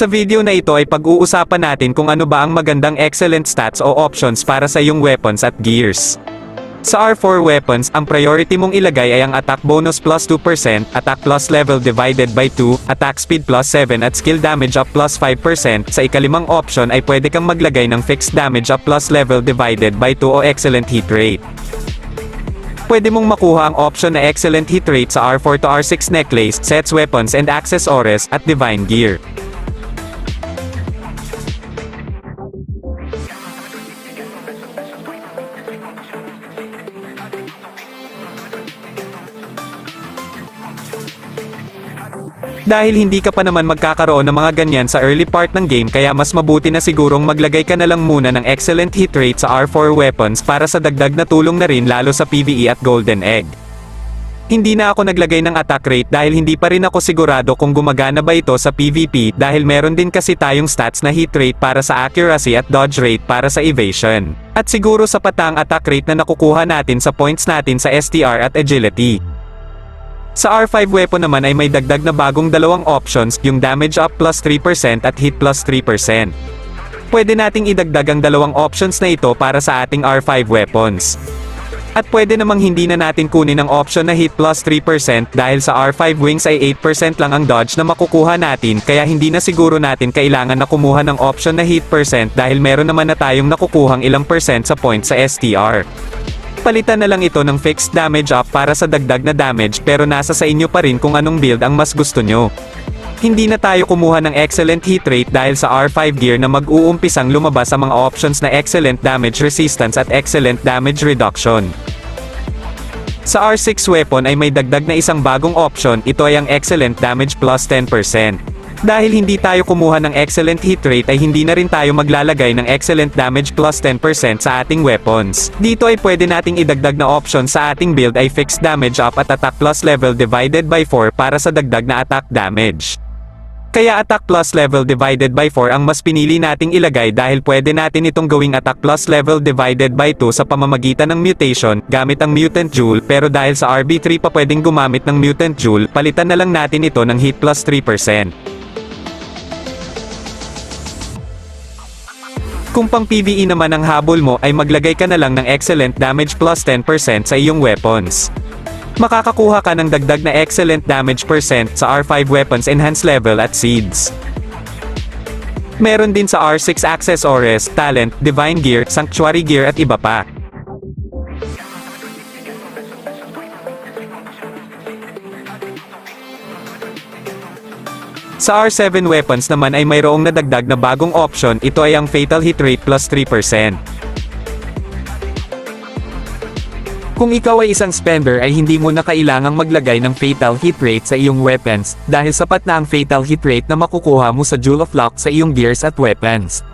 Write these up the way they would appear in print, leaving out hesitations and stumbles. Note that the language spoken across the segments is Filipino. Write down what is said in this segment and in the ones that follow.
Sa video na ito ay pag-uusapan natin kung ano ba ang magandang excellent stats o options para sa iyong weapons at gears. Sa R4 weapons, ang priority mong ilagay ay ang attack bonus plus 2%, attack plus level divided by 2, attack speed plus 7 at skill damage up plus 5%. Sa ikalimang option ay pwede kang maglagay ng fixed damage up plus level divided by 2 o excellent hit rate. Pwede mong makuha ang option na excellent hit rate sa R4 to R6 necklace, sets, weapons and accessories, at divine gear. Dahil hindi ka pa naman magkakaroon ng mga ganyan sa early part ng game, kaya mas mabuti na sigurong maglagay ka na lang muna ng excellent hit rate sa R4 weapons para sa dagdag na tulong na rin lalo sa PvE at Golden Egg. Hindi na ako naglagay ng attack rate dahil hindi pa rin ako sigurado kung gumagana ba ito sa PvP dahil meron din kasi tayong stats na hit rate para sa accuracy at dodge rate para sa evasion. At siguro sapat ang attack rate na nakukuha natin sa points natin sa STR at agility. Sa R5 weapon naman ay may dagdag na bagong dalawang options, yung damage up plus 3% at hit plus 3%. Pwede nating idagdag ang dalawang options na ito para sa ating R5 weapons. At pwede namang hindi na natin kunin ang option na hit plus 3% dahil sa R5 wings ay 8% lang ang dodge na makukuha natin, kaya hindi na siguro natin kailangan na kumuha ng option na hit percent dahil meron naman na tayong nakukuhang ilang percent sa point sa STR. Palitan na lang ito ng fixed damage up para sa dagdag na damage, pero nasa sa inyo pa rin kung anong build ang mas gusto nyo. Hindi na tayo kumuha ng excellent hit rate dahil sa R5 gear na mag-uumpisang lumabas ang mga options na excellent damage resistance at excellent damage reduction. Sa R6 weapon ay may dagdag na isang bagong option, ito ay ang excellent damage plus 10%. Dahil hindi tayo kumuha ng excellent hit rate ay hindi na rin tayo maglalagay ng excellent damage plus 10% sa ating weapons. Dito ay pwede nating idagdag na option sa ating build ay fixed damage up at attack plus level divided by 4 para sa dagdag na attack damage. Kaya attack plus level divided by 4 ang mas pinili nating ilagay dahil pwede natin itong gawing attack plus level divided by 2 sa pamamagitan ng mutation, gamit ang mutant jewel, pero dahil sa RB3 pa pwedeng gumamit ng mutant jewel, palitan na lang natin ito ng hit plus 3%. Kung pang PvE naman ang habol mo ay maglagay ka na lang ng excellent damage plus 10% sa iyong weapons. Makakakuha ka ng dagdag na excellent damage percent sa R5 weapons enhanced level at seeds. Meron din sa R6 accessories, talent, divine gear, sanctuary gear at iba pa. Sa R7 weapons naman ay mayroong nadagdag na bagong option, ito ay ang fatal hit rate plus 3%. Kung ikaw ay isang spender ay hindi mo na kailangang maglagay ng fatal hit rate sa iyong weapons, dahil sapat na ang fatal hit rate na makukuha mo sa Jewel of Luck sa iyong gears at weapons.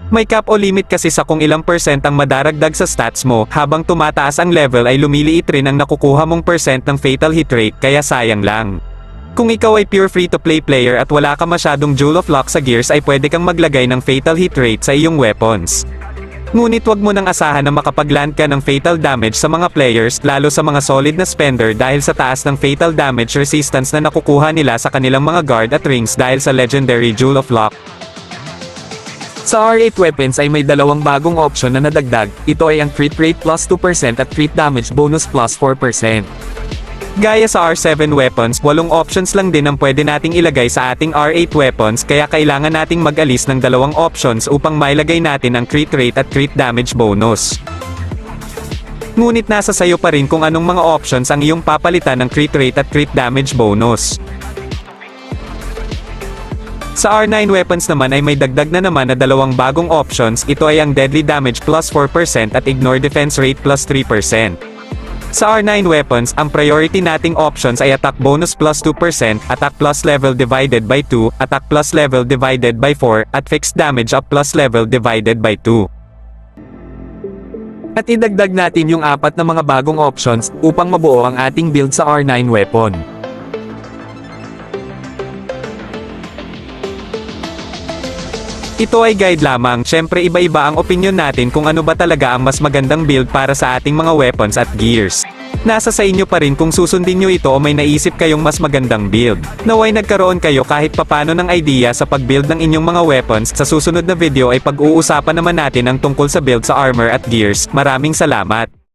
May cap o limit kasi sa kung ilang percent ang madaragdag sa stats mo, habang tumataas ang level ay lumiliit rin ang nakukuha mong percent ng fatal hit rate, kaya sayang lang. Kung ikaw ay pure free-to-play player at wala ka masyadong Jewel of Luck sa gears ay pwede kang maglagay ng fatal hit rate sa iyong weapons. Ngunit wag mo nang asahan na makapag-land ka ng fatal damage sa mga players, lalo sa mga solid na spender dahil sa taas ng fatal damage resistance na nakukuha nila sa kanilang mga guard at rings dahil sa legendary Jewel of Luck. Sa R8 weapons ay may dalawang bagong option na nadagdag, ito ay ang crit rate plus 2% at crit damage bonus plus 4%. Gaya sa R7 weapons, 8 options lang din ang pwede nating ilagay sa ating R8 weapons, kaya kailangan nating mag-alis ng dalawang options upang mailagay natin ang crit rate at crit damage bonus. Ngunit nasa sayo pa rin kung anong mga options ang iyong papalitan ng crit rate at crit damage bonus. Sa R9 weapons naman ay may dagdag na naman na dalawang bagong options, ito ay ang deadly damage plus 4% at ignore defense rate plus 3%. Sa R9 weapons, ang priority nating options ay attack bonus plus 2%, attack plus level divided by 2, attack plus level divided by 4, at fixed damage up plus level divided by 2. At idagdag natin yung 4 na mga bagong options upang mabuo ang ating build sa R9 weapon. Ito ay guide lamang, syempre iba-iba ang opinion natin kung ano ba talaga ang mas magandang build para sa ating mga weapons at gears. Nasa sa inyo pa rin kung susundin nyo ito o may naisip kayong mas magandang build. Naway nagkaroon kayo kahit papano ng idea sa pag-build ng inyong mga weapons. Sa susunod na video ay pag-uusapan naman natin ang tungkol sa build sa armor at gears. Maraming salamat!